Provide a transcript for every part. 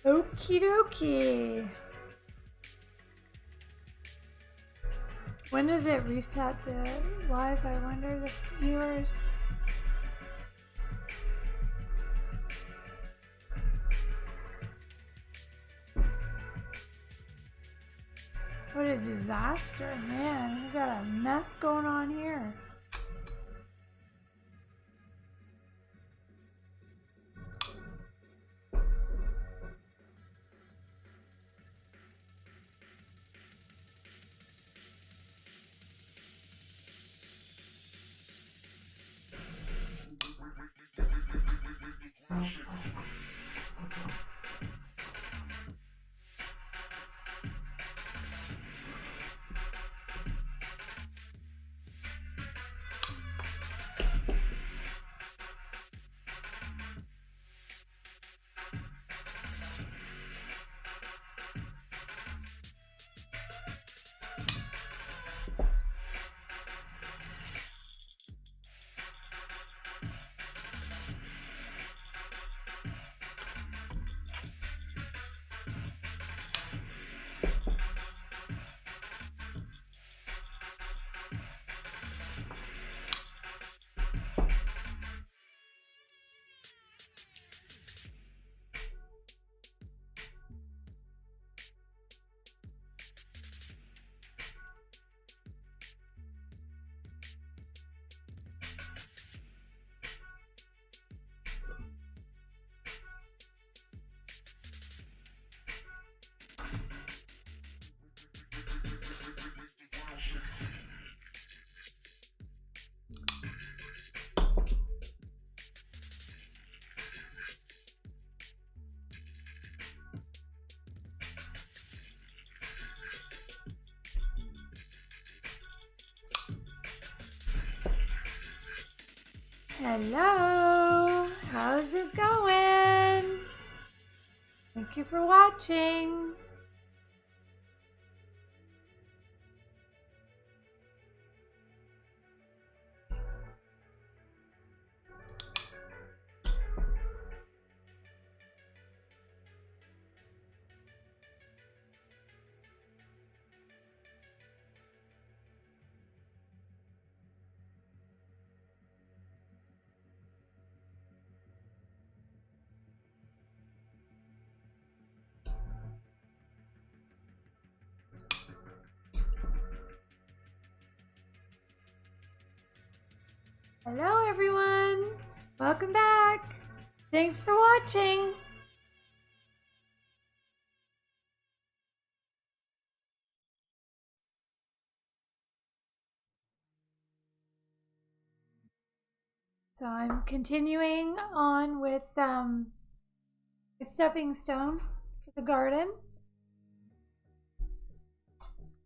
Okie dokie. When does it reset the live? I wonder, the viewers. What a disaster, man. We got a mess going on here. Hello, how's it going? Thank you for watching. Hello everyone, welcome back. Thanks for watching. So I'm continuing on with a stepping stone for the garden.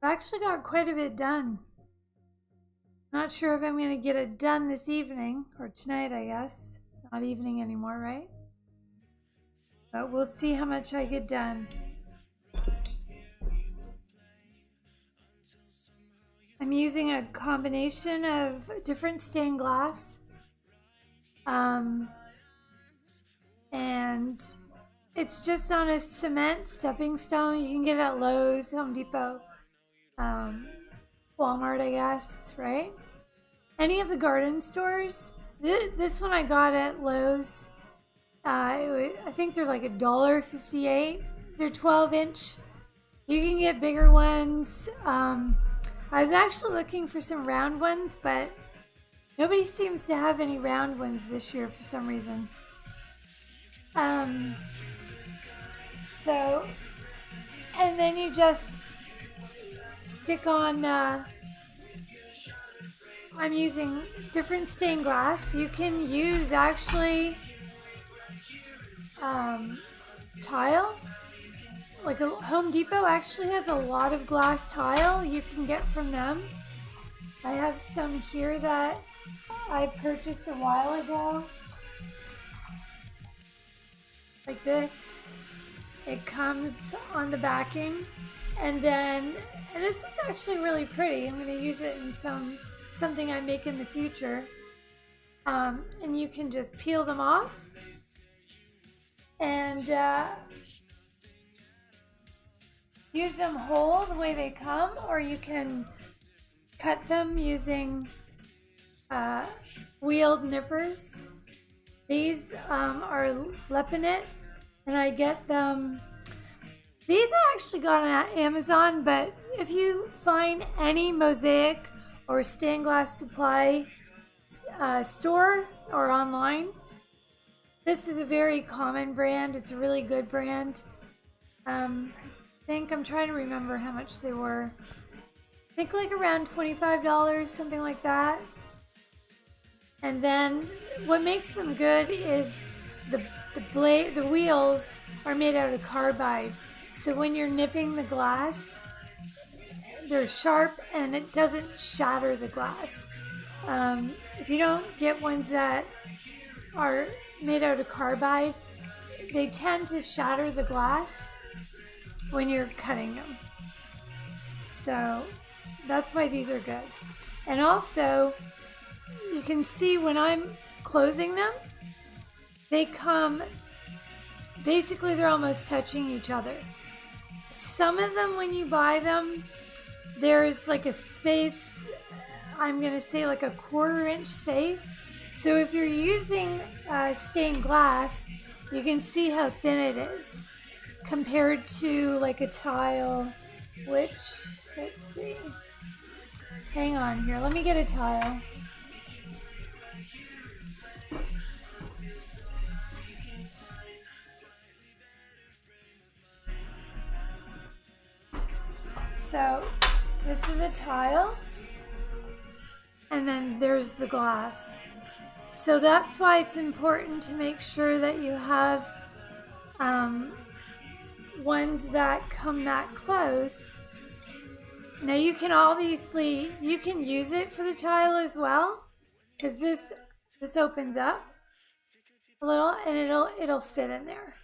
I've actually got quite a bit done. Not sure if I'm going to get it done this evening or tonight, I guess. It's not evening anymore, right? But we'll see how much I get done. I'm using a combination of different stained glass. And it's just on a cement stepping stone. You can get it at Lowe's, Home Depot, Walmart, I guess, right? Any of the garden stores. This one I got at Lowe's. I think they're like $1.58. They're 12-inch. You can get bigger ones. I was actually looking for some round ones, but nobody seems to have any round ones this year for some reason. So, and then you just stick on, I'm using different stained glass. You can use actually tile. Like a Home Depot actually has a lot of glass tile you can get from them. I have some here that I purchased a while ago. Like this. It comes on the backing. And this is actually really pretty. I'm going to use it in something I make in the future. And you can just peel them off. And use them whole the way they come, or you can cut them using wheeled nippers. These are lepinette, and I get them. These I actually got on Amazon, but if you find any Mosaic or stained glass supply store or online, this is a very common brand. It's a really good brand. I think I'm trying to remember how much they were. I think like around $25, something like that. And then what makes them good is the wheels are made out of carbide. So when you're nipping the glass, they're sharp and it doesn't shatter the glass. If you don't get ones that are made out of carbide, they tend to shatter the glass when you're cutting them. So that's why these are good. And also, you can see when I'm closing them, they come, basically they're almost touching each other. Some of them, when you buy them, there's like a space, I'm going to say like a 1/4 inch space. So if you're using stained glass, you can see how thin it is compared to like a tile, which, let's see. Hang on here, let me get a tile. So this is a tile, and then there's the glass. So that's why it's important to make sure that you have ones that come that close. Now you can obviously, you can use it for the tile as well, because this opens up a little and it'll fit in there.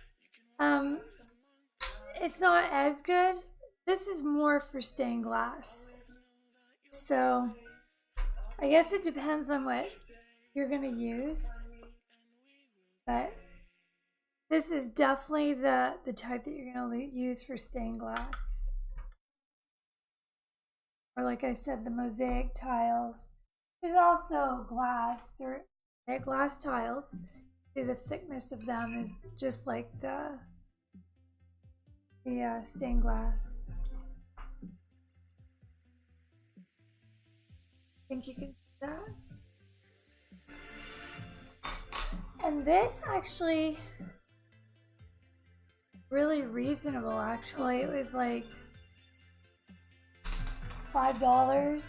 It's not as good. This is more for stained glass. So I guess it depends on what you're going to use. But this is definitely the type that you're going to use for stained glass. Or like I said, the Mosaic tiles. There's also glass. They're glass tiles. See, the thickness of them is just like the stained glass. I think you can see that. And this actually really reasonable, actually. It was like $5,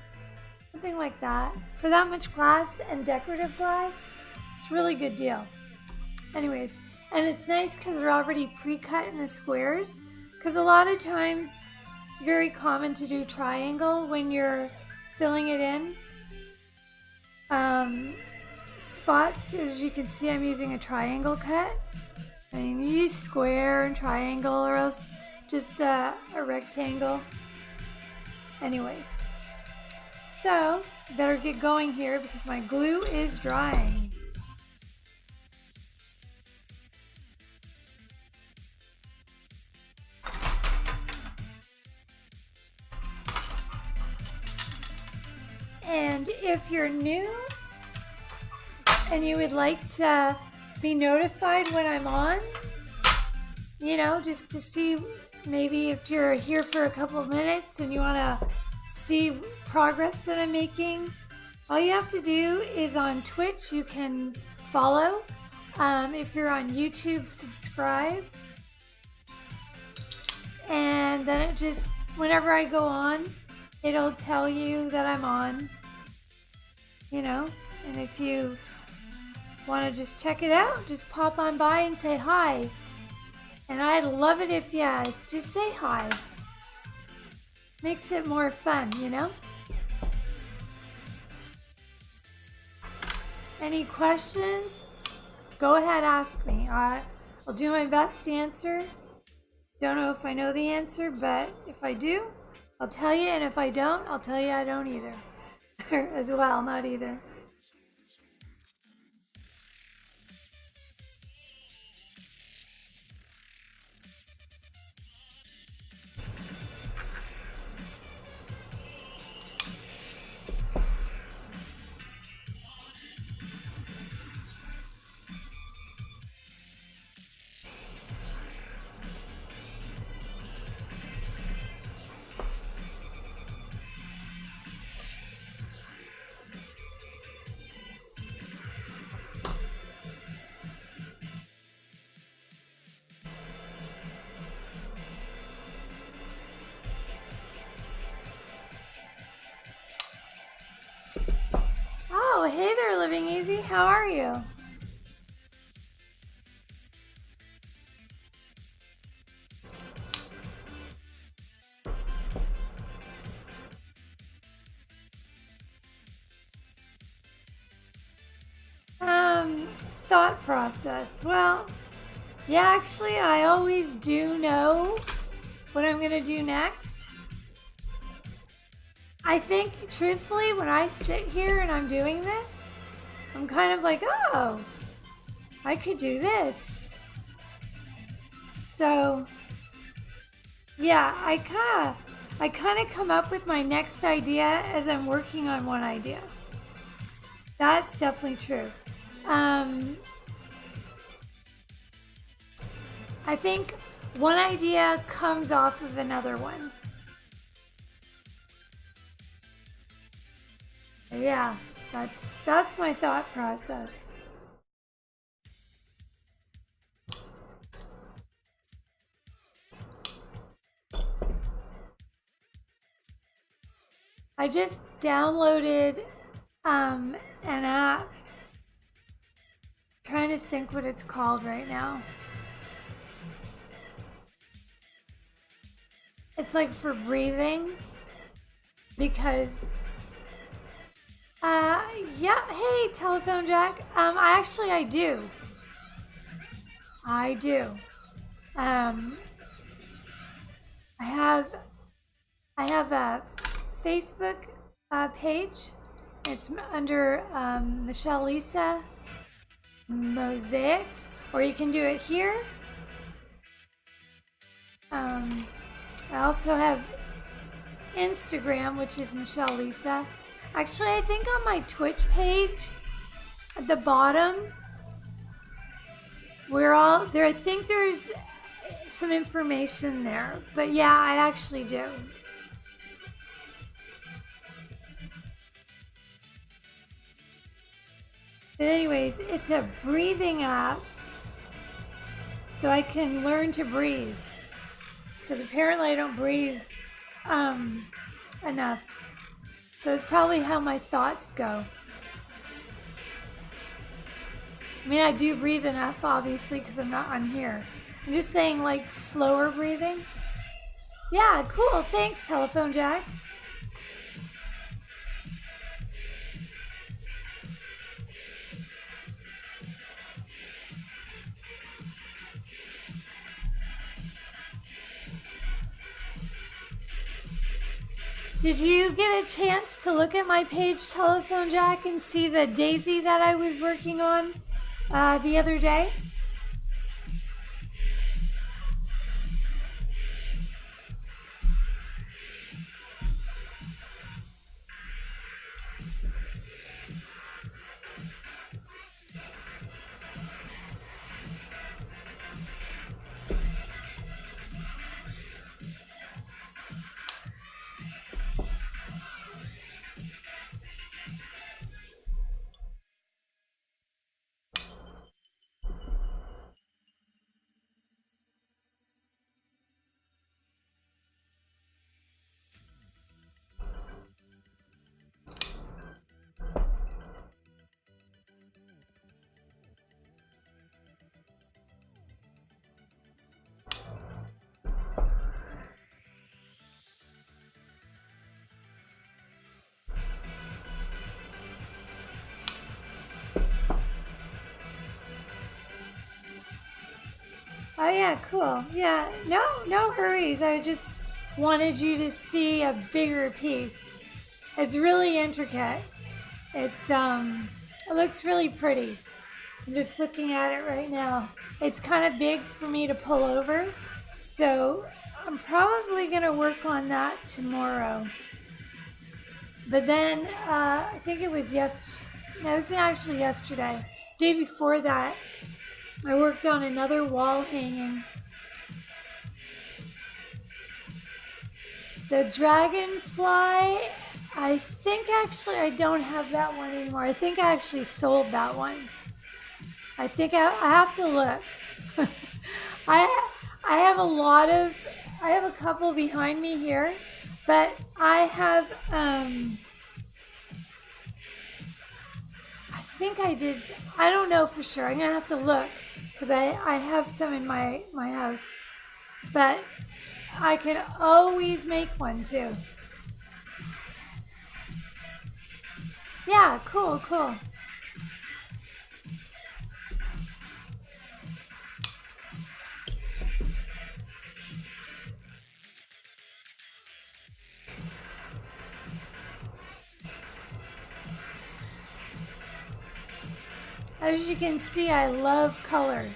something like that. For that much glass and decorative glass, it's a really good deal. Anyways, and it's nice because they're already pre-cut in the squares, because a lot of times it's very common to do triangle when you're filling it in. Spots, as you can see, I'm using a triangle cut. I mean, you use square and triangle, or else just a rectangle. Anyways, so better get going here because my glue is drying. And if you're new and you would like to be notified when I'm on, you know, just to see maybe if you're here for a couple of minutes and you want to see progress that I'm making, all you have to do is on Twitch, you can follow. If you're on YouTube, subscribe. And then it just, whenever I go on, it'll tell you that I'm on, you know, and if you want to just check it out, just pop on by and say hi. And I'd love it if you just say hi. Makes it more fun, you know? Any questions? Go ahead, ask me. I'll do my best to answer. Don't know if I know the answer, but if I do, I'll tell you, and if I don't, I'll tell you I don't either. As well, not either. hey there, Living Easy. How are you? Thought process. Well, yeah, actually, I always do know what I'm going to do next. I think, truthfully, when I sit here and I'm doing this, I'm kind of like, oh, I could do this. So, yeah, I kind of come up with my next idea as I'm working on one idea. That's definitely true. I think one idea comes off of another one. Yeah, that's my thought process. I just downloaded an app. I'm trying to think what it's called right now. It's like for breathing because yeah, hey telephone jack. I do. I have a Facebook page. It's under Michelle Lisa Mosaics, or you can do it here. I also have Instagram, which is Michelle Lisa. Actually, I think on my Twitch page at the bottom, we're all there. I think there's some information there, but yeah, I actually do. But anyways, it's a breathing app, so I can learn to breathe. Because apparently I don't breathe enough. So it's probably how my thoughts go. I mean, I do breathe enough, obviously, because I'm not on here. I'm just saying, like, slower breathing. Yeah, cool. Thanks, telephone jack. Did you get a chance to look at my page, Telephone Jack, and see the daisy that I was working on the other day? Oh yeah, cool. Yeah, no hurries. I just wanted you to see a bigger piece. It's really intricate. It looks really pretty. I'm just looking at it right now. It's kind of big for me to pull over, so I'm probably gonna work on that tomorrow. But then I think it was it was actually yesterday. Day before that, I worked on another wall hanging. The dragonfly, I think actually I don't have that one anymore. I think I actually sold that one. I think I have to look. I have I have a couple behind me here, but I have think I did. I don't know for sure. I'm gonna have to look because I have some in my house, but I could always make one too. Yeah, cool, cool. As you can see, I love color.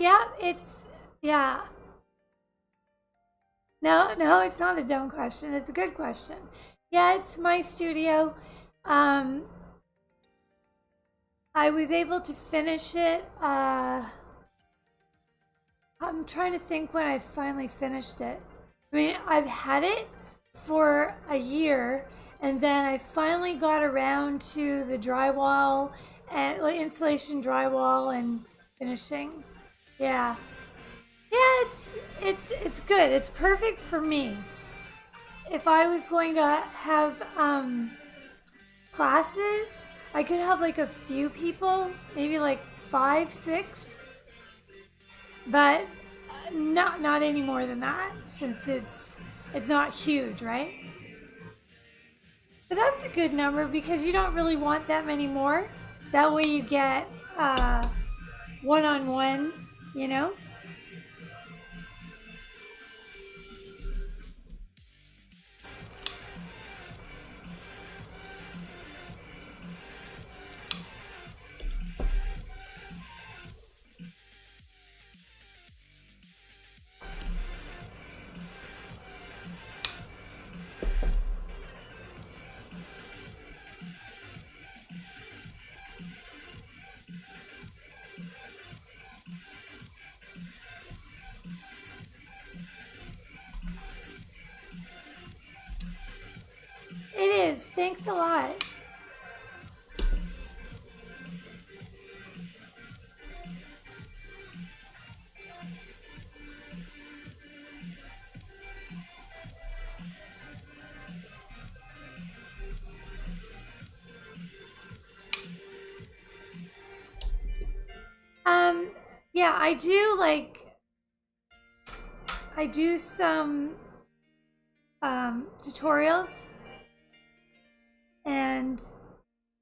Yeah, yeah. No, no, it's not a dumb question. It's a good question. Yeah, it's my studio. Um, I was able to finish it. I'm trying to think when I finally finished it. I mean, I've had it for a year, and then I finally got around to the drywall and like insulation drywall and finishing. Yeah, yeah, it's good. It's perfect for me. If I was going to have classes, I could have like a few people, maybe like 5, 6, but not any more than that since it's not huge, right? But that's a good number because you don't really want that many more. That way you get one-on-one, you know? It is. Thanks a lot. Um, yeah, I do some tutorials, and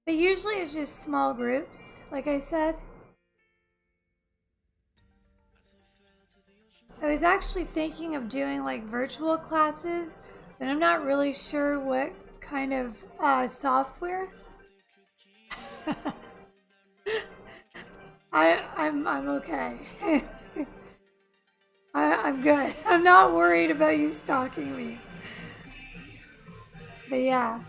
but usually it's just small groups, like I said. I was actually thinking of doing like virtual classes, but I'm not really sure what kind of software. I'm okay. I'm good. I'm not worried about you stalking me. But yeah.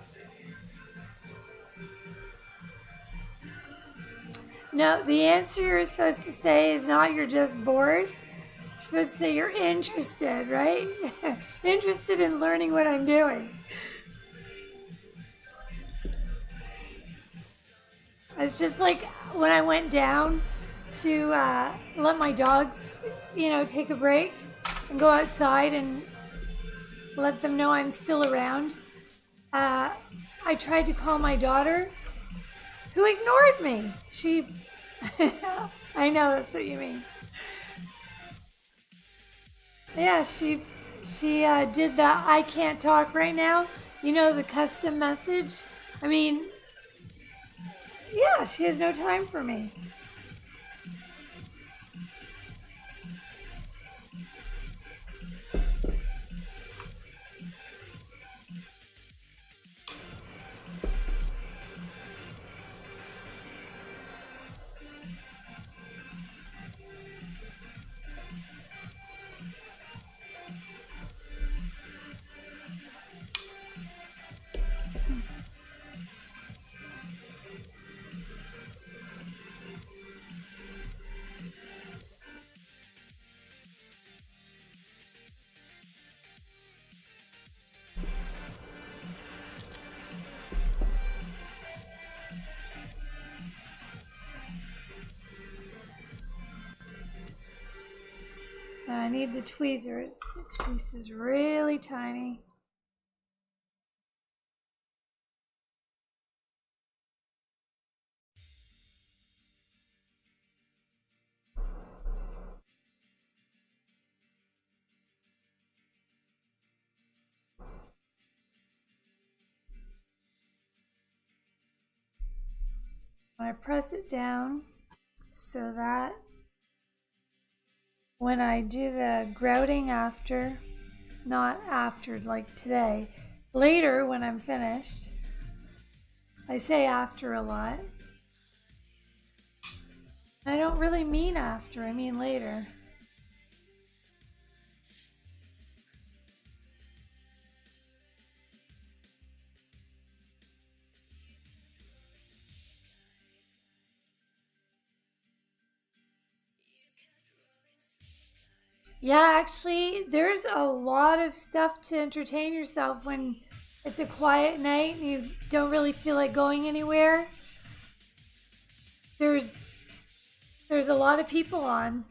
No, the answer you're supposed to say is not you're just bored. You're supposed to say you're interested, right? Interested in learning what I'm doing. It's just like when I went down to let my dogs, take a break and go outside and let them know I'm still around. I tried to call my daughter, who ignored me. I know that's what you mean. Yeah, she did the I can't talk right now. The custom message. I mean, yeah, she has no time for me. I need the tweezers. This piece is really tiny. I press it down so that when I do the grouting after, not after like today, later when I'm finished, I say after a lot. I don't really mean after, I mean later. Yeah, actually, there's a lot of stuff to entertain yourself when it's a quiet night and you don't really feel like going anywhere. There's a lot of people on.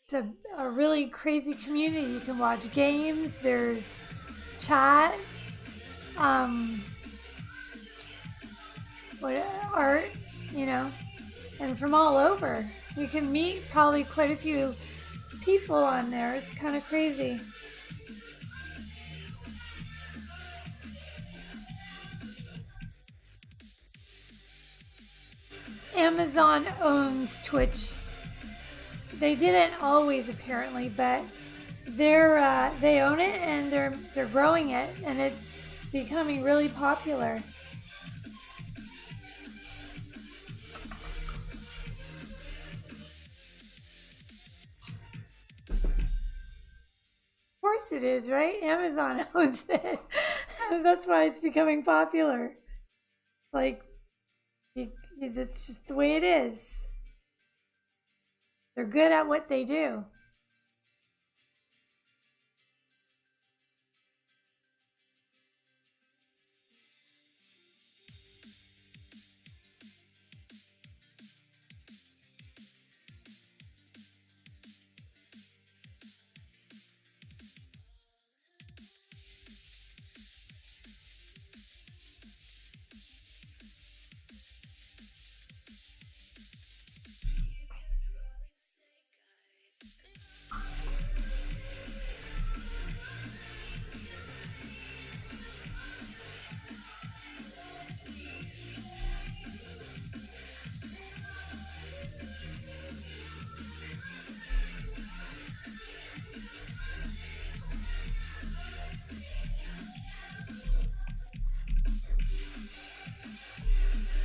It's a really crazy community. You can watch games. There's chat. What art, you know, and from all over. You can meet probably quite a few people on there. It's kind of crazy. Amazon owns Twitch. They didn't always apparently, but they own it and they're growing it and it's becoming really popular. Of course it is, right? Amazon owns it. That's why it's becoming popular. Like, that's just the way it is. They're good at what they do.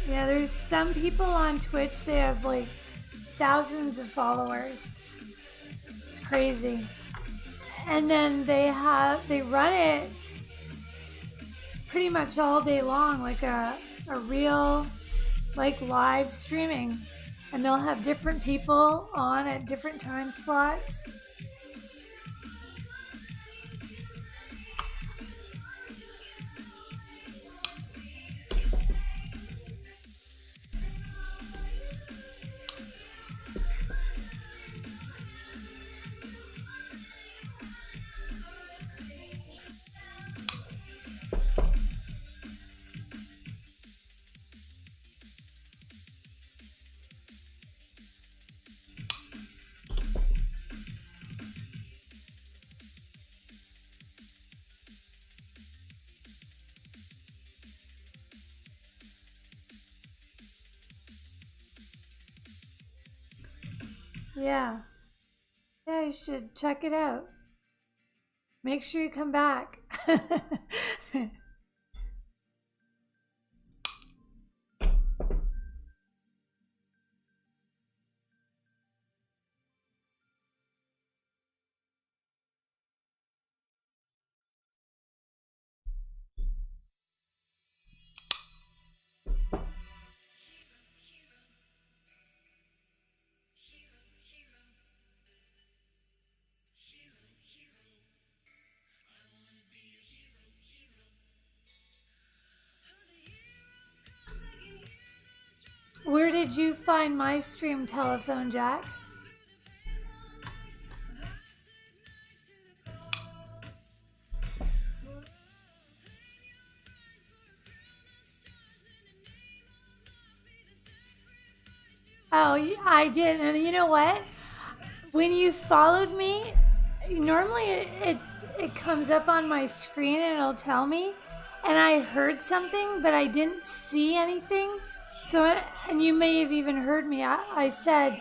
Yeah, there's some people on Twitch, they have like thousands of followers. It's crazy. And then they run it pretty much all day long, like a real like live streaming. And they'll have different people on at different time slots. Yeah. Yeah, you should check it out. Make sure you come back. Where did you find my stream telephone, Jack? Oh, I did. And you know what? When you followed me, normally it comes up on my screen and it'll tell me. And I heard something, but I didn't see anything. So, and you may have even heard me. I said,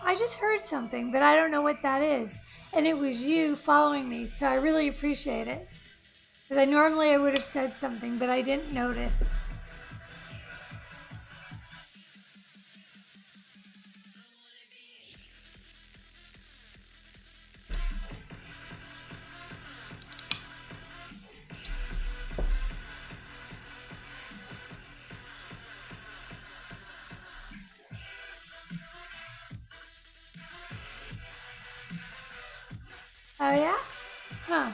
I just heard something, but I don't know what that is. And it was you following me. So I really appreciate it. Because I would have said something, but I didn't notice. Oh yeah? Huh.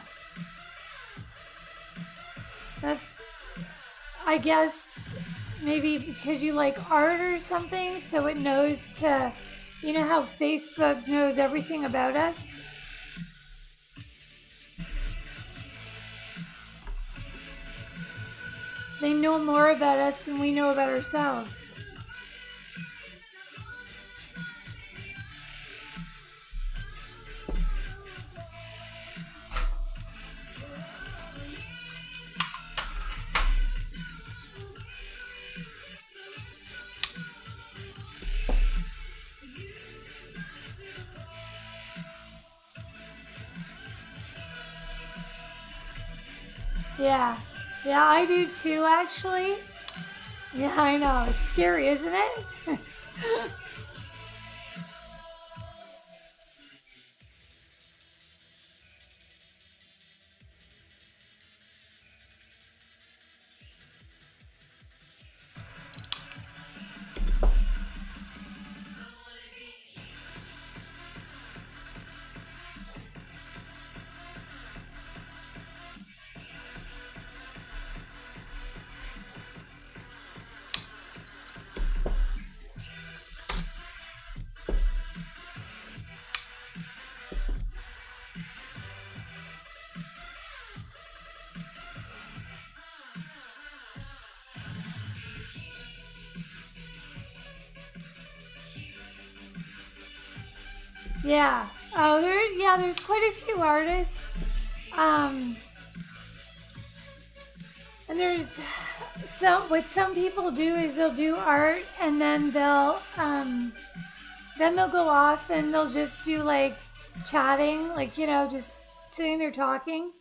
That's, I guess, maybe because you like art or something, so it knows to, you know how Facebook knows everything about us? They know more about us than we know about ourselves. Yeah. Yeah, I do too, actually. Yeah, I know. It's scary, isn't it? Yeah. Oh, there's quite a few artists. Um, and there's what some people do is they'll do art and then they'll go off and they'll just do like chatting, like, just sitting there talking.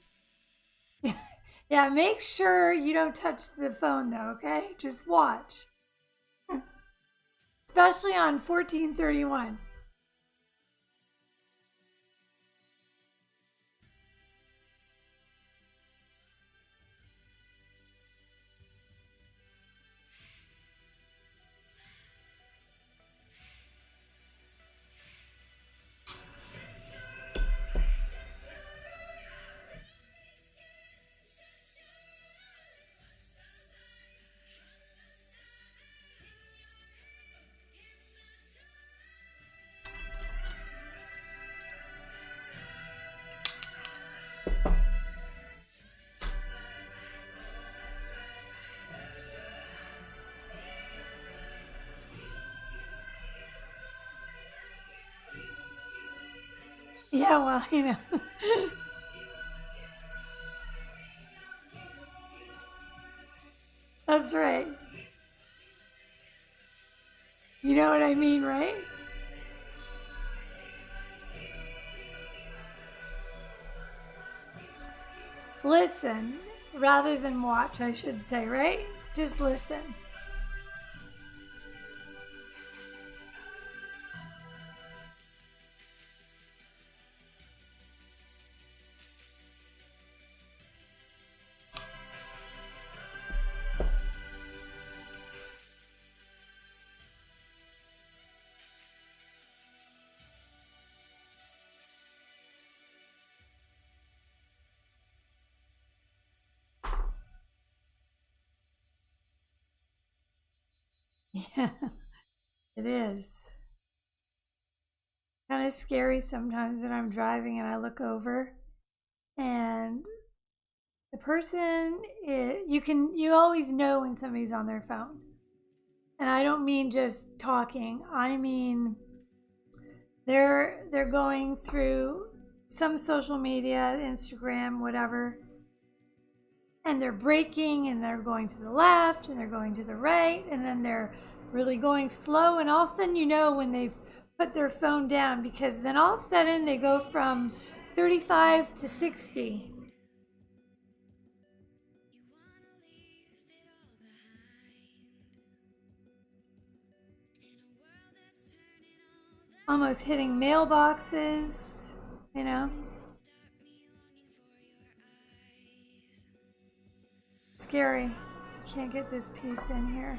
Yeah, make sure you don't touch the phone though, okay? Just watch. Especially on 1431. Yeah, well, That's right. You know what I mean, right? Listen rather than watch, I should say, right? Just listen. Yeah, it is. Kind of scary sometimes when I'm driving and I look over and the person you always know when somebody's on their phone. And I don't mean just talking. I mean they're going through some social media, Instagram, whatever, and they're braking and they're going to the left and they're going to the right and then they're really going slow, and all of a sudden you know when they've put their phone down, because then all of a sudden they go from 35 to 60. Almost hitting mailboxes, you know. Scary. Can't get this piece in here.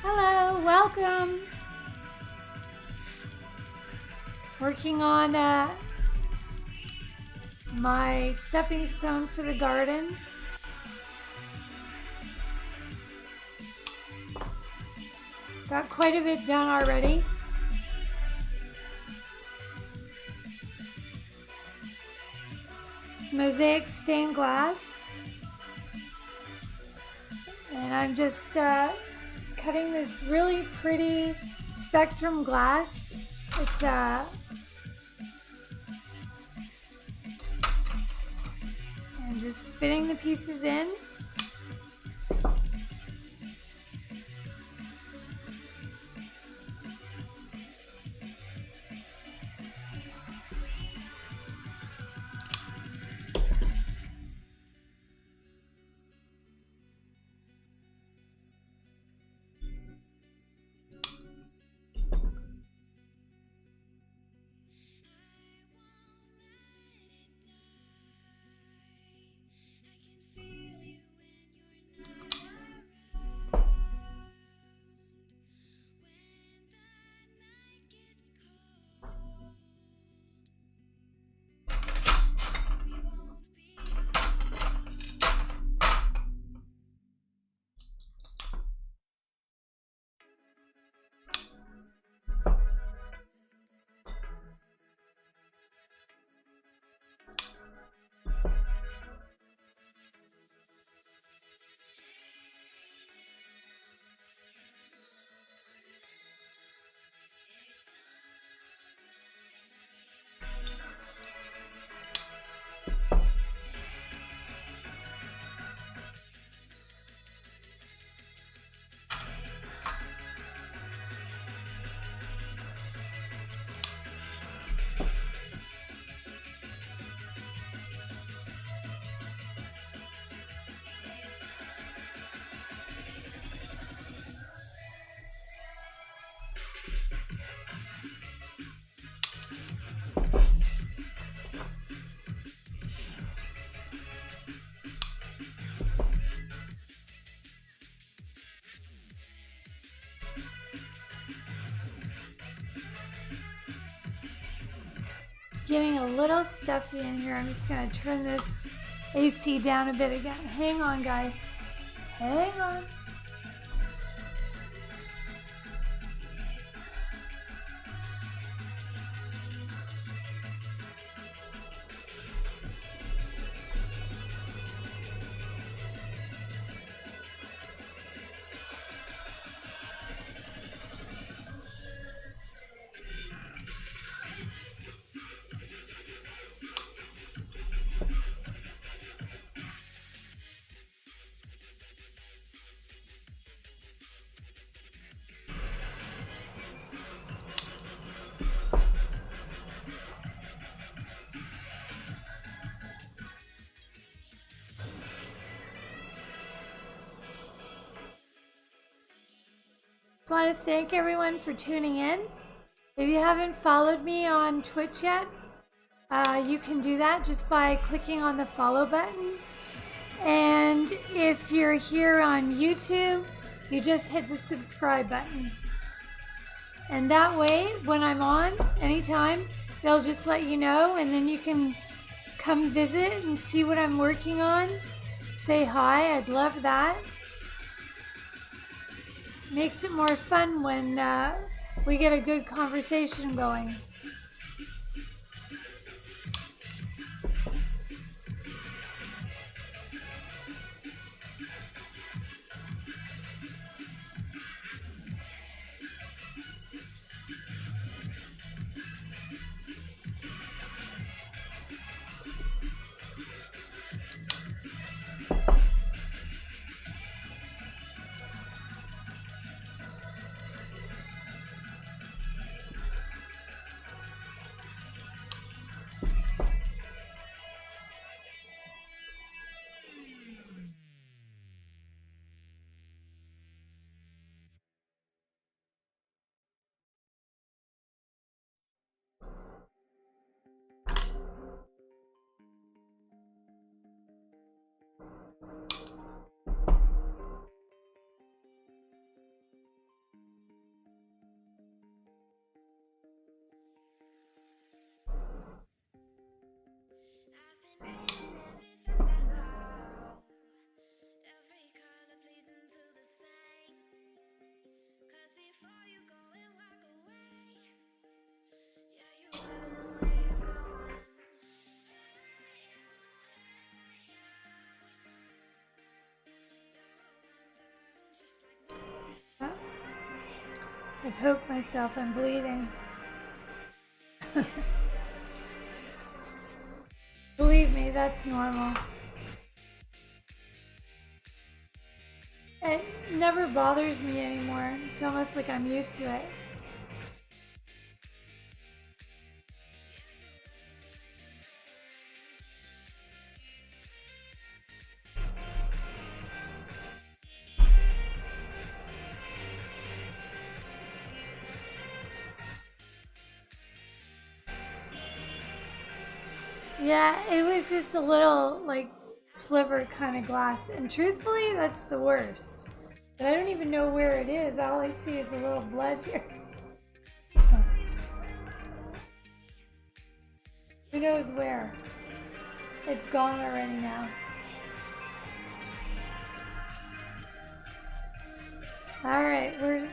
Hello, welcome. Working on my stepping stone for the garden. Got quite a bit done already. It's Mosaic stained glass. And I'm just cutting this really pretty spectrum glass. It's and just fitting the pieces in. getting a little stuffy in here. I'm just going to turn this AC down a bit again. Hang on, guys. Hang on. I want to thank everyone for tuning in. If you haven't followed me on Twitch yet, you can do that just by clicking on the follow button. And if you're here on YouTube, you just hit the subscribe button. And that way, when I'm on, anytime, they'll just let you know, and then you can come visit and see what I'm working on. Say hi, I'd love that. Makes it more fun when we get a good conversation going. I poked myself, I'm bleeding. Believe me, that's normal. It never bothers me anymore. It's almost like I'm used to it. Yeah, it was just a little, like, sliver kind of glass. And truthfully, that's the worst. But I don't even know where it is. All I see is a little blood here. Who knows where? It's gone already now. Alright, we're...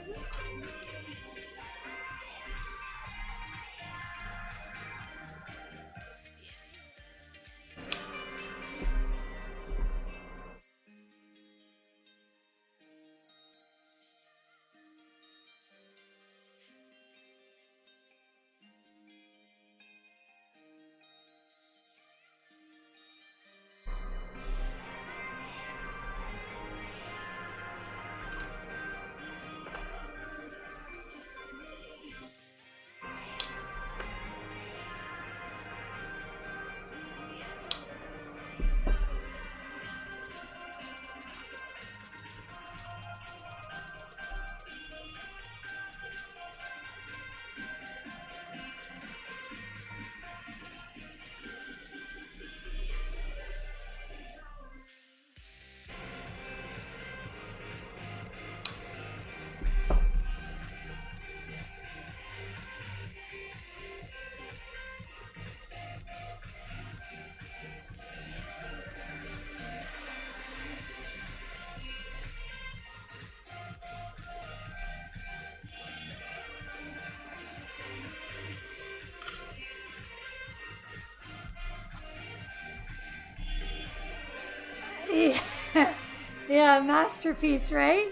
Yeah, masterpiece, right?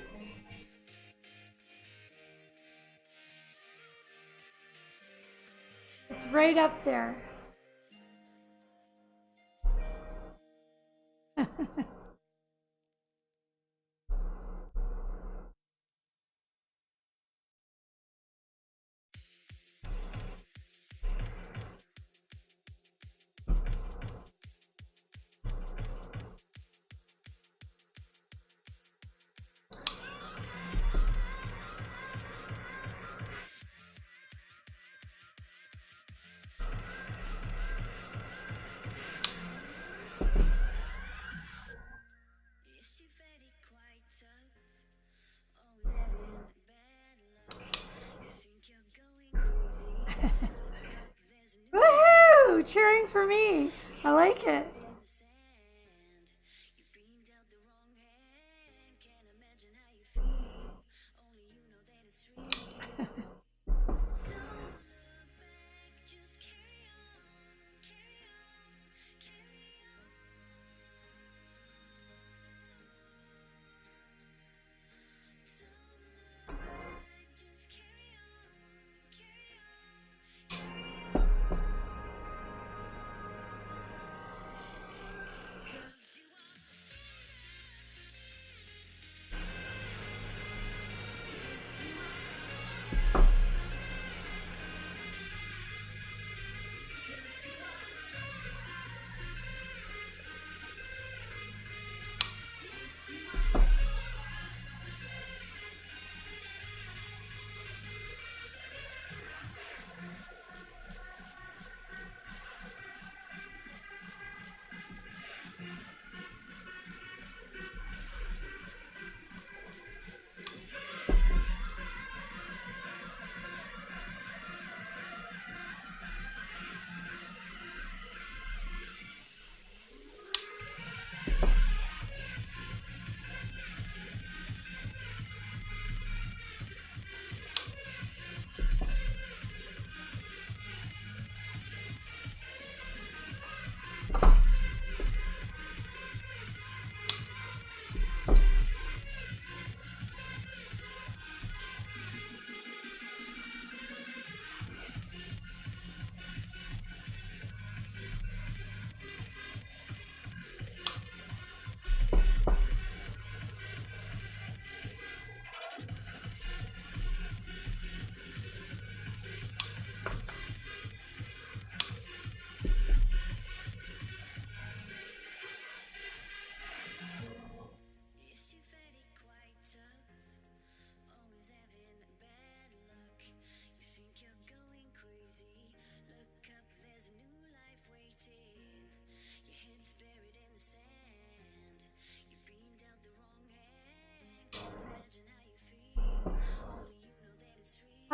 It's right up there. Woohoo! Cheering for me. I like it.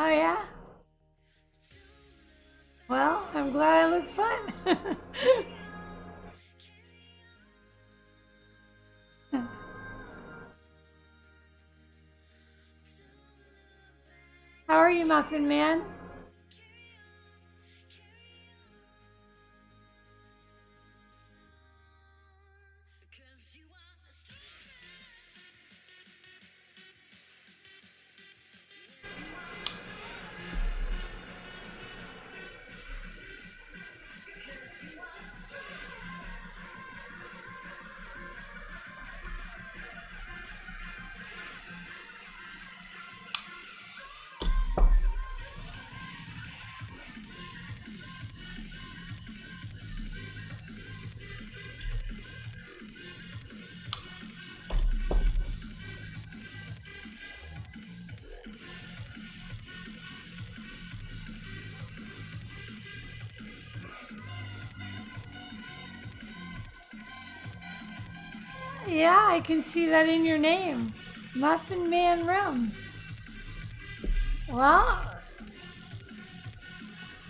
Oh, yeah? Well, I'm glad I look fun. How are you, Muffin Man? Yeah, I can see that in your name. Muffin Man Rum. Well,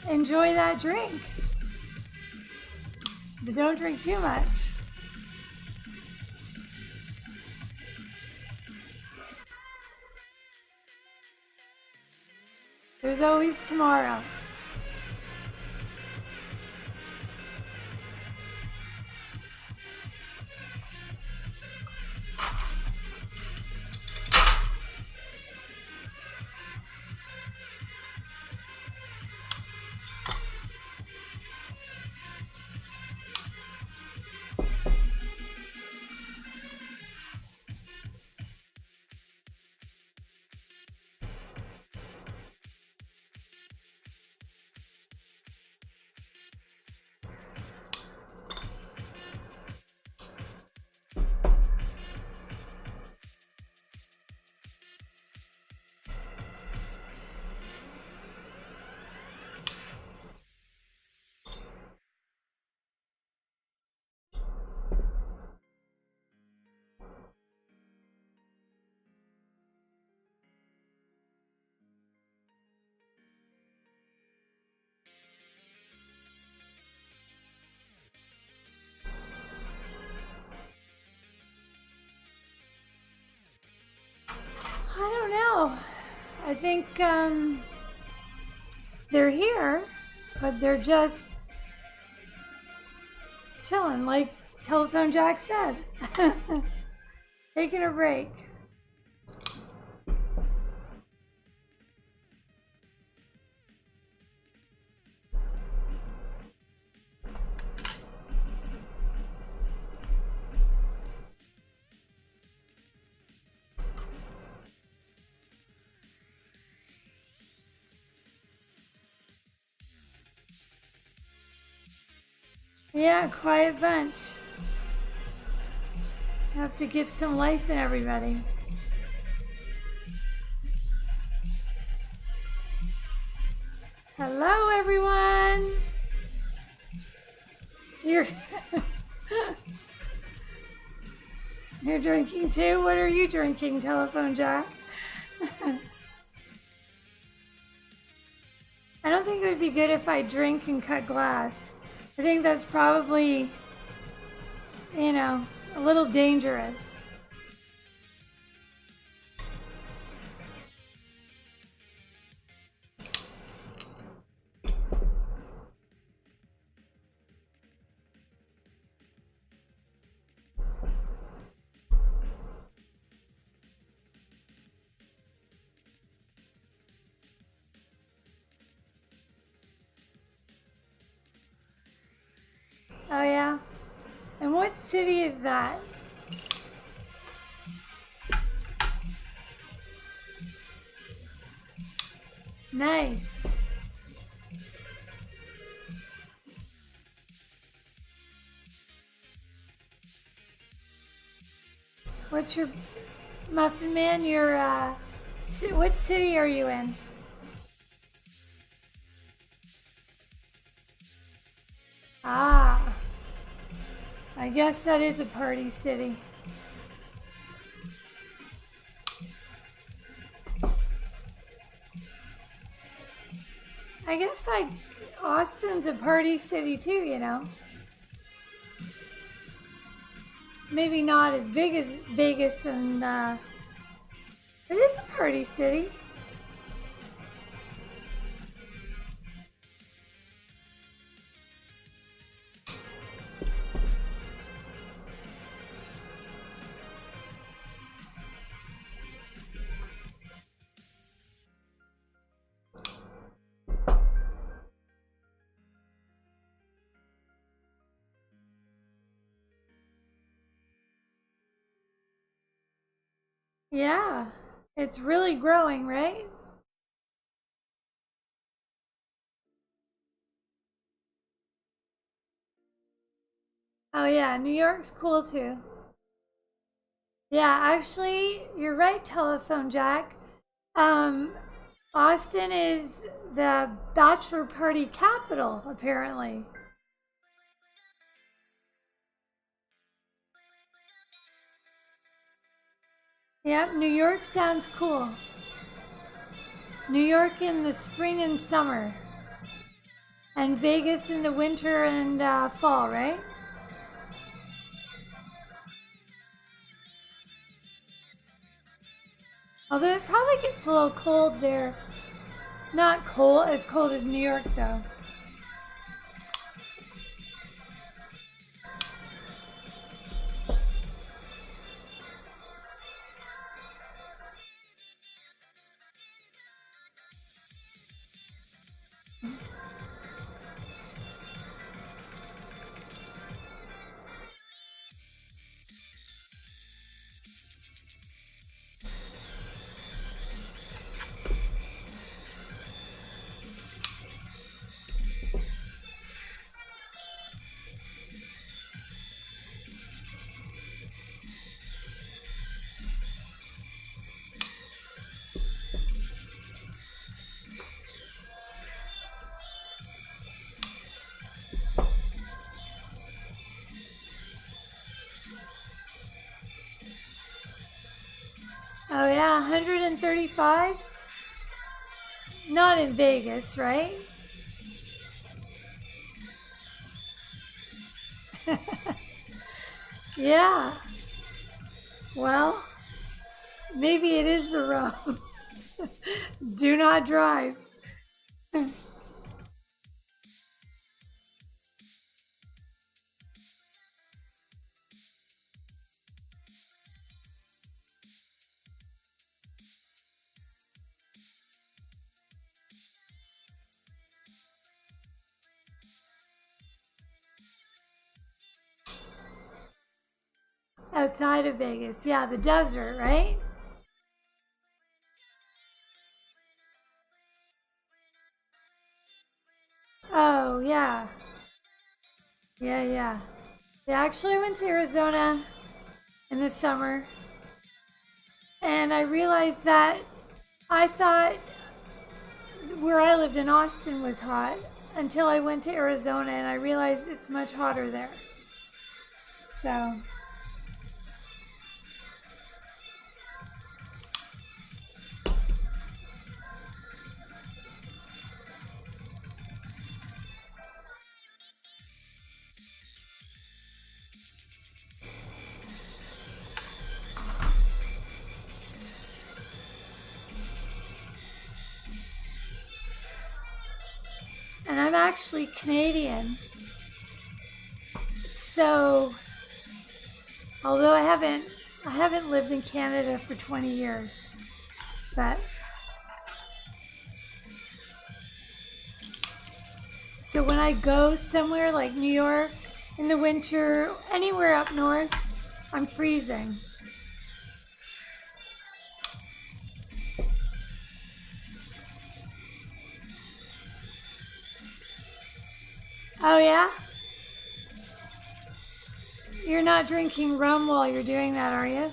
enjoy that drink. But don't drink too much. There's always tomorrow. think they're here, but they're just chilling, like Telephone Jack said. Taking a break. Yeah, quiet bunch. Have to get some life in everybody. Hello, everyone. You're you're drinking too? What are you drinking, Telephone Jack? I don't think it would be good if I drink and cut glass. I think that's probably, a little dangerous. Oh yeah? And what city is that? Nice. What's your Muffin Man? What city are you in? Ah, I guess that is a party city. I guess Austin's a party city too, Maybe not as big as Vegas, and it is a party city. Yeah, it's really growing, right? Oh yeah, New York's cool too. Yeah, actually, you're right, Telephone Jack. Um, Austin is the bachelor party capital, apparently. Yep, New York sounds cool. New York in the spring and summer, and Vegas in the winter and fall, right? Although it probably gets a little cold there. Not as cold as New York, though. Oh yeah, 135? Not in Vegas, right? Yeah. Well, maybe it is the rum. Do not drive. Outside of Vegas. Yeah, the desert, right? Oh, yeah. Yeah, yeah. Yeah, actually, I went to Arizona in the summer, and I realized that I thought where I lived in Austin was hot until I went to Arizona and I realized it's much hotter there. So, and I'm actually Canadian. So, although I haven't lived in Canada for 20 years, but so when I go somewhere like New York in the winter, anywhere up north, I'm freezing. Oh yeah? You're not drinking rum while you're doing that, are you?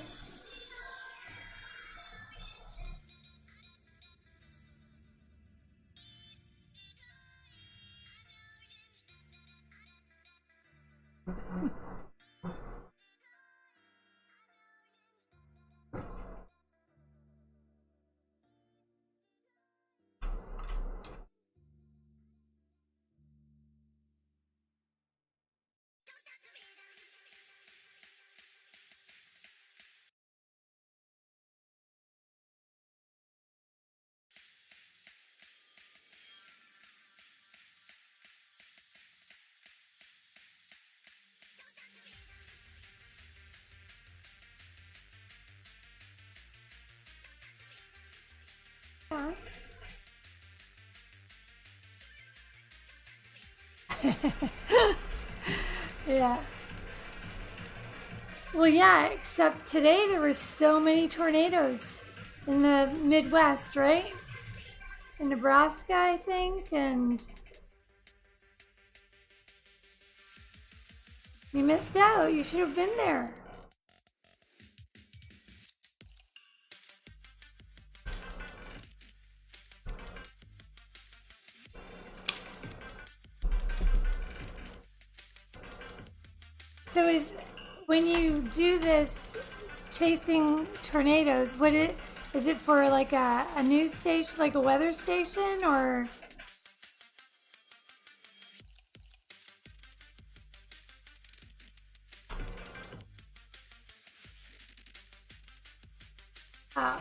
Yeah. Well, yeah, except today there were so many tornadoes in the Midwest, right? In Nebraska, I think, and you missed out. You should have been there. So is when you do this chasing tornadoes, is it for like a news station, like a weather station, or uh,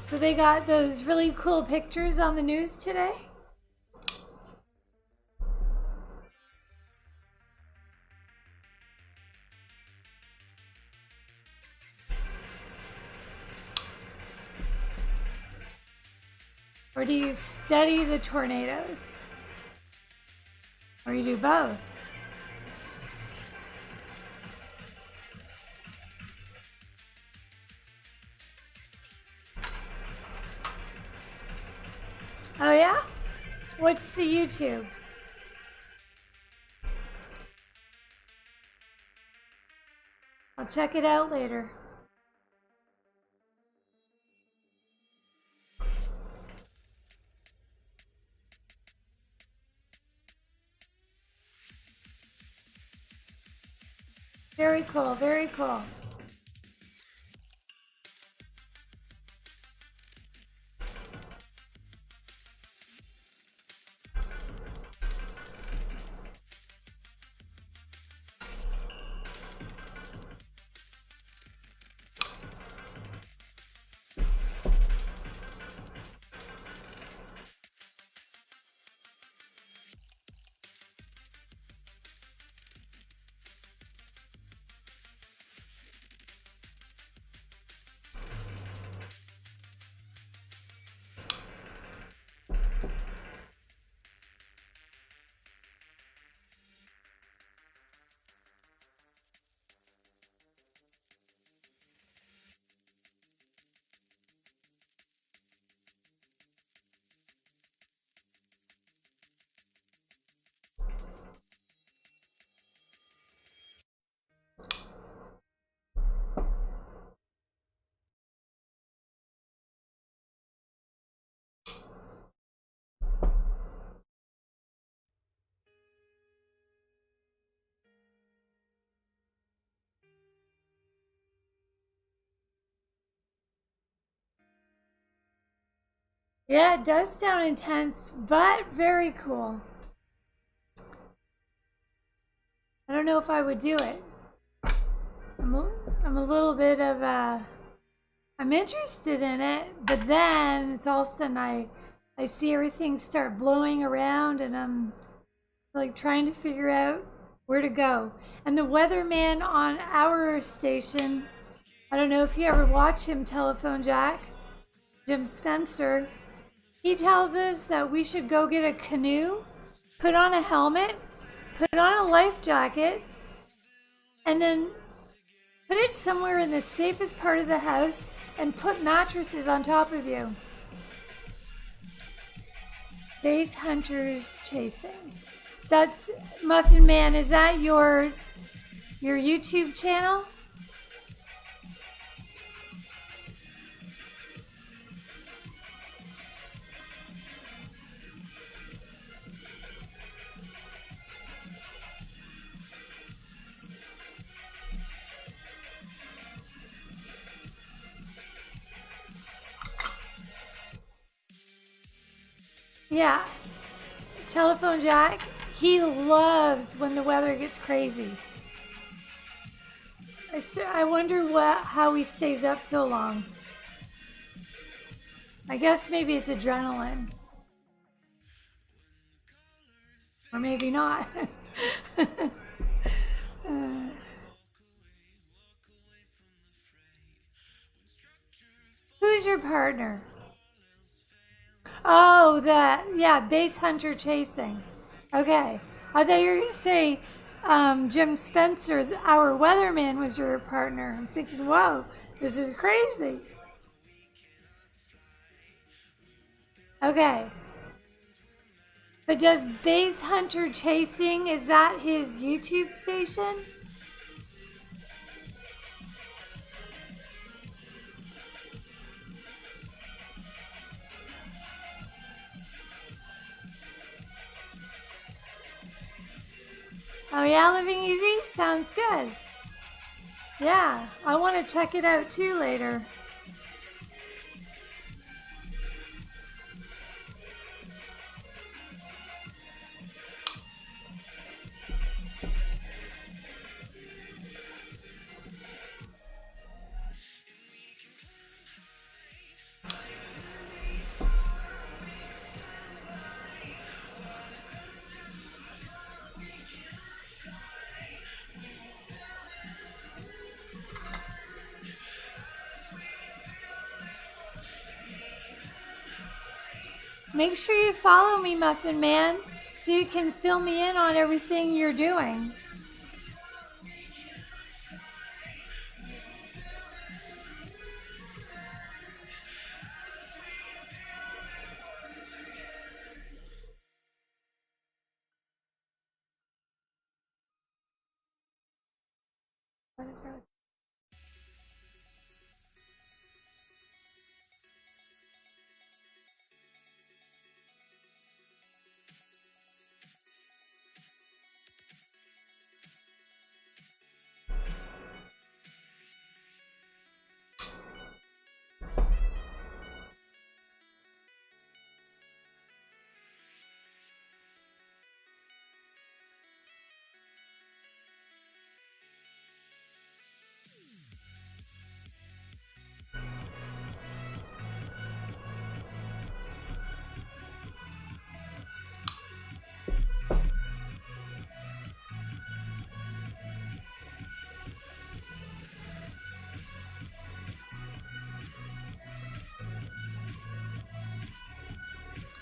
so they got those really cool pictures on the news today? Or do you study the tornadoes? Or you do both? Oh yeah? What's the YouTube? I'll check it out later. Very cool, very cool. Yeah, it does sound intense, but very cool. I don't know if I would do it. I'm a little bit of I'm interested in it, but then it's all of a sudden I see everything start blowing around and I'm like trying to figure out where to go. And the weatherman on our station, I don't know if you ever watch him, Telephone Jack, Jim Spencer, he tells us that we should go get a canoe, put on a helmet, put on a life jacket, and then put it somewhere in the safest part of the house and put mattresses on top of you. Base hunters chasing. That's Muffin Man. Is that your YouTube channel? Yeah. Telephone Jack, he loves when the weather gets crazy. I wonder how he stays up so long. I guess maybe it's adrenaline. Or maybe not. Who's your partner? Oh, base hunter chasing. Okay. I thought you were going to say Jim Spencer, our weatherman, was your partner. I'm thinking, whoa, this is crazy. Okay. But does Base Hunter Chasing, is that his YouTube station? Oh yeah, Living Easy? Sounds good. Yeah, I want to check it out too later. Make sure you follow me, Muffin Man, so you can fill me in on everything you're doing.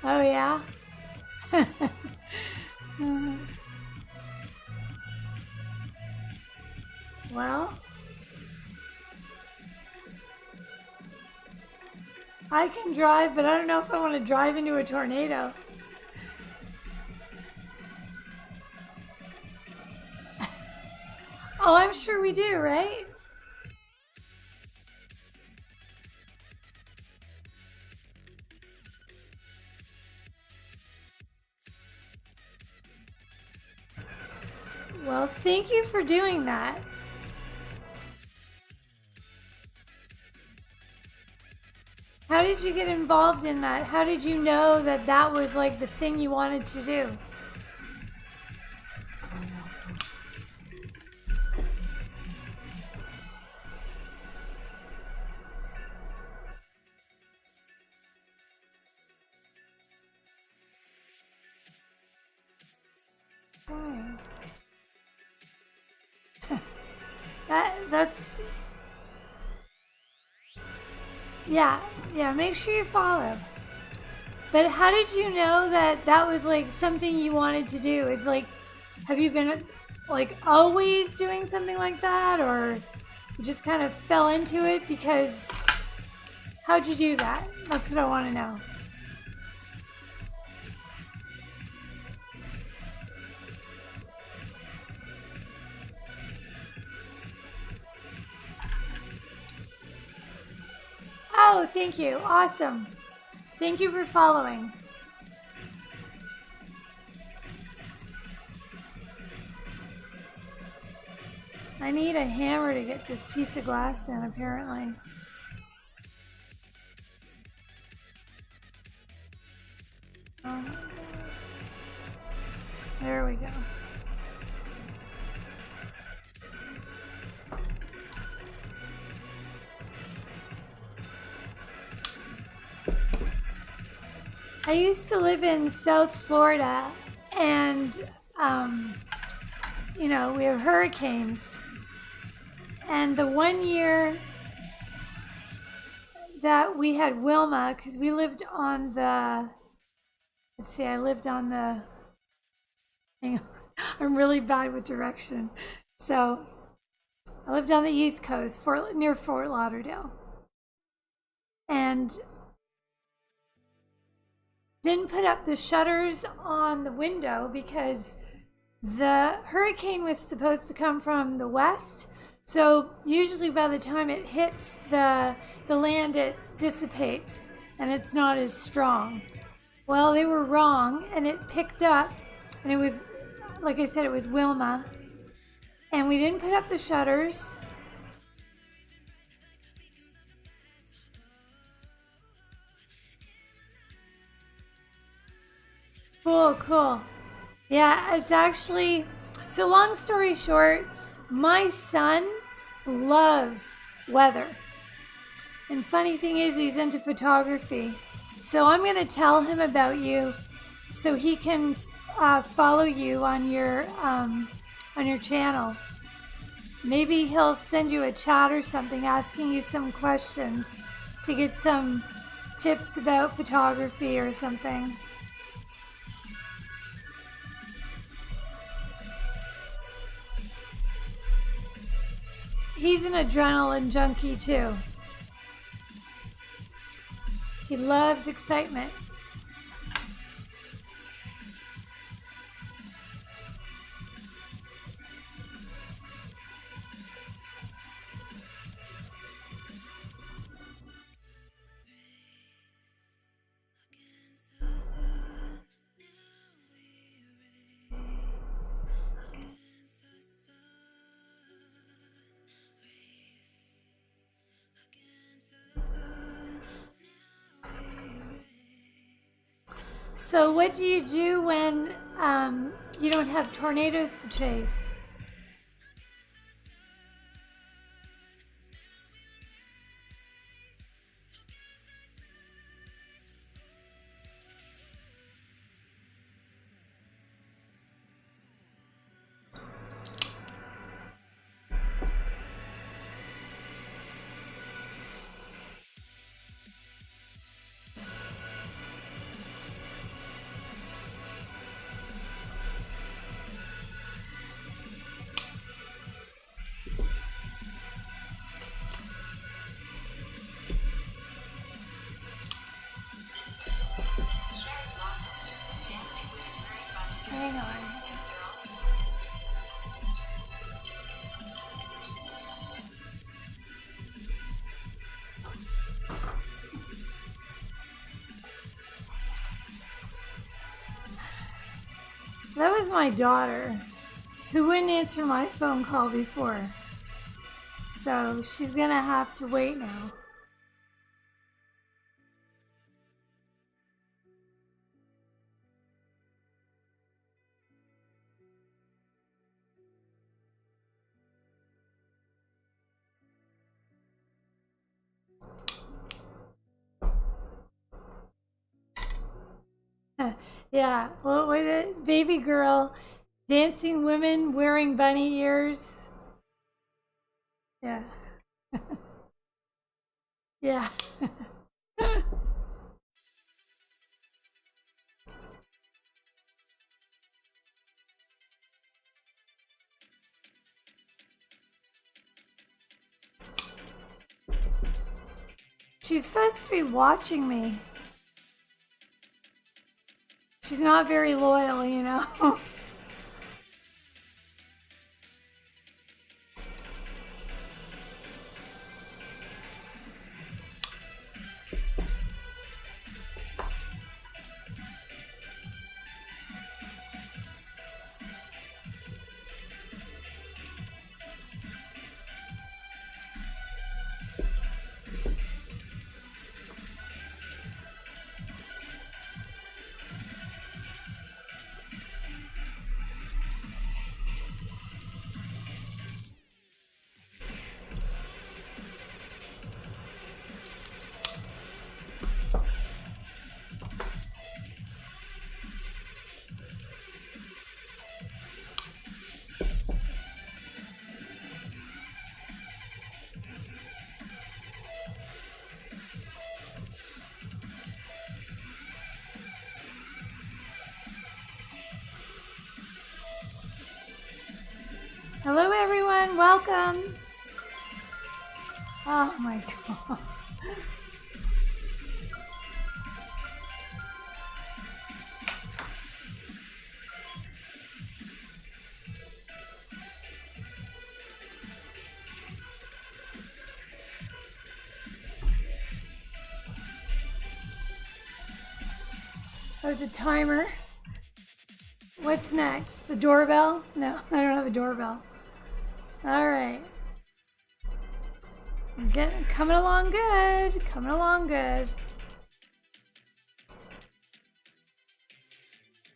Oh yeah? Well, I can drive, but I don't know if I want to drive into a tornado. Oh, I'm sure we do, right? Well, thank you for doing that. How did you get involved in that? How did you know that that was like the thing you wanted to do? Why? That's yeah, make sure you follow. But how did you know that that was like something you wanted to do? Is like, have you been like always doing something like that, or you just kind of fell into it? Because how'd you do that? That's what I want to know. Oh, thank you. Awesome. Thank you for following. I need a hammer to get this piece of glass in, apparently. There we go. I used to live in South Florida, and you know, we have hurricanes. And the one year that we had Wilma, because we lived on the, let's see, I lived on the, hang on, I'm really bad with direction. So I lived on the East Coast, near Fort Lauderdale. And didn't put up the shutters on the window because the hurricane was supposed to come from the west. So usually by the time it hits the land, it dissipates and it's not as strong. Well, they were wrong, and it picked up, and it was, like I said, it was Wilma. And we didn't put up the shutters. Cool. Yeah, it's actually, so long story short, my son loves weather. And funny thing is, he's into photography. So I'm going to tell him about you so he can follow you on your channel. Maybe he'll send you a chat or something asking you some questions to get some tips about photography or something. He's an adrenaline junkie too. He loves excitement. So what do you do when you don't have tornadoes to chase? Hang on. That was my daughter, who wouldn't answer my phone call before. So she's gonna have to wait now. Yeah, what was it? Baby girl, dancing women wearing bunny ears. Yeah, yeah. She's supposed to be watching me. She's not very loyal, you know. Hello, everyone. Welcome. Oh my God. That was a timer. What's next? The doorbell? No, I don't have a doorbell. All right. Coming along good. Coming along good.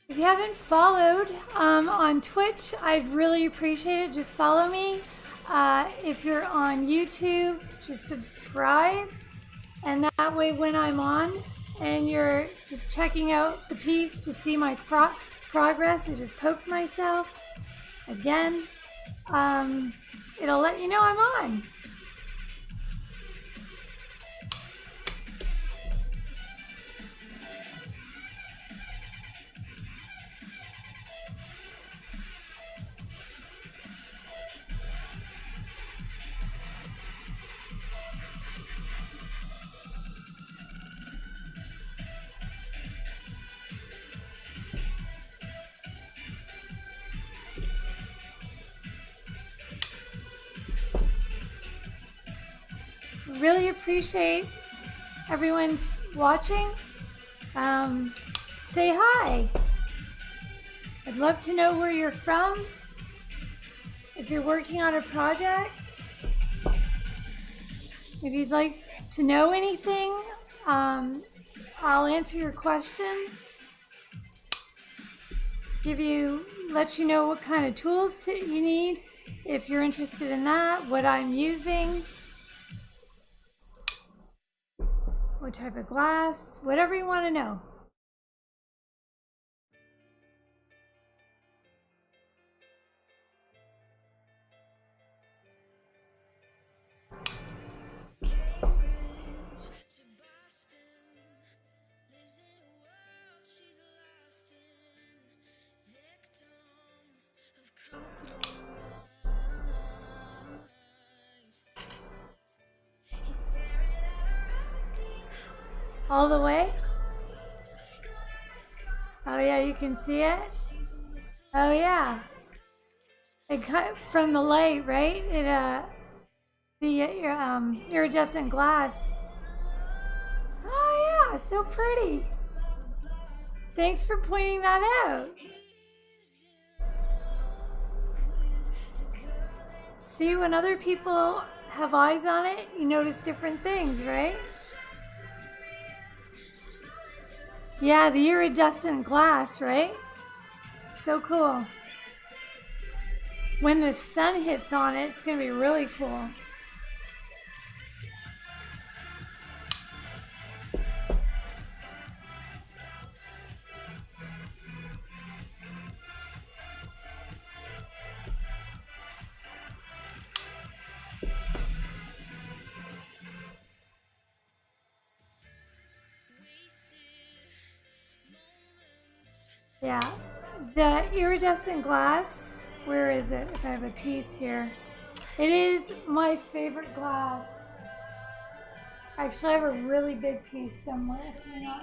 If you haven't followed on Twitch, I'd really appreciate it. Just follow me. If you're on YouTube, just subscribe. And that way when I'm on and you're just checking out the piece to see my progress and just poke myself again, it'll let you know I'm on. Really appreciate everyone's watching. Say hi. I'd love to know where you're from. If you're working on a project, if you'd like to know anything, I'll answer your questions. Let you know what kind of tools you need if you're interested in that, what I'm using. What type of glass, whatever you want to know. All the way? Oh yeah, you can see it? Oh yeah. It cut from the light, right? The iridescent glass. Oh yeah, so pretty. Thanks for pointing that out. See, when other people have eyes on it, you notice different things, right? Yeah, the iridescent glass, right? So cool. When the sun hits on it, it's going to be really cool. Yeah, the iridescent glass, where is it? If I have a piece here. It is my favorite glass. Actually, I have a really big piece somewhere. Hang on.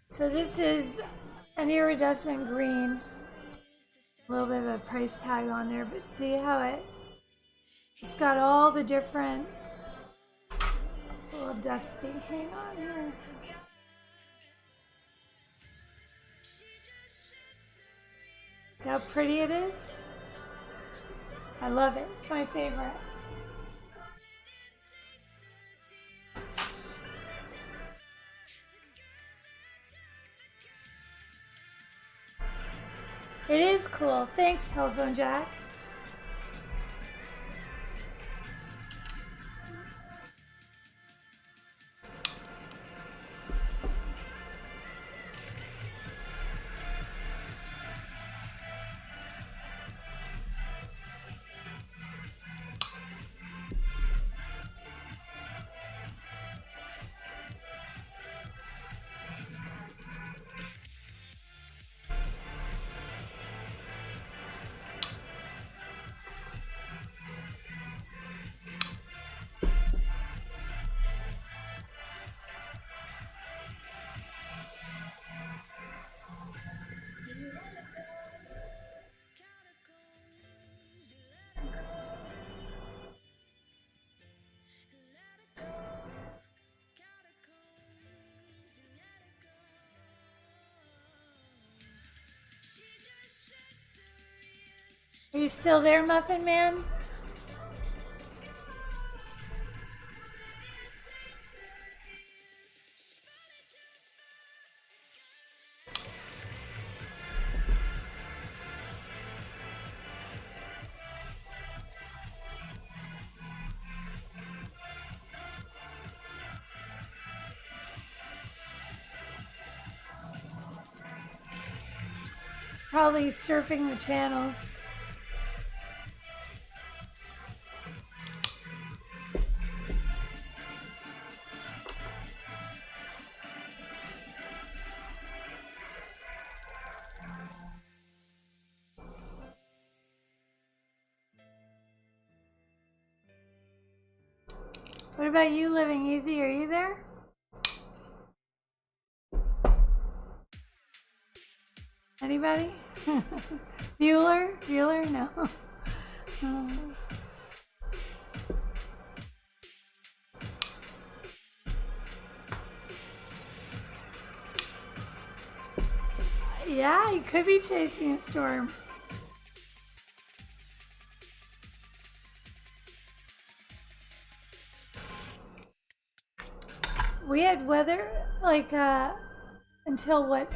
So this is an iridescent green. A little bit of a price tag on there, but see how it's got all the different. It's a little dusty. Hang on here. See how pretty it is? I love it. It's my favorite. It is cool. Thanks, Telephone Jack. Are you still there, Muffin Man? It's probably surfing the channels. What about you, Living Easy? Are you there? Anybody? Bueller? Bueller? No. Yeah, you could be chasing a storm. We had weather like until what,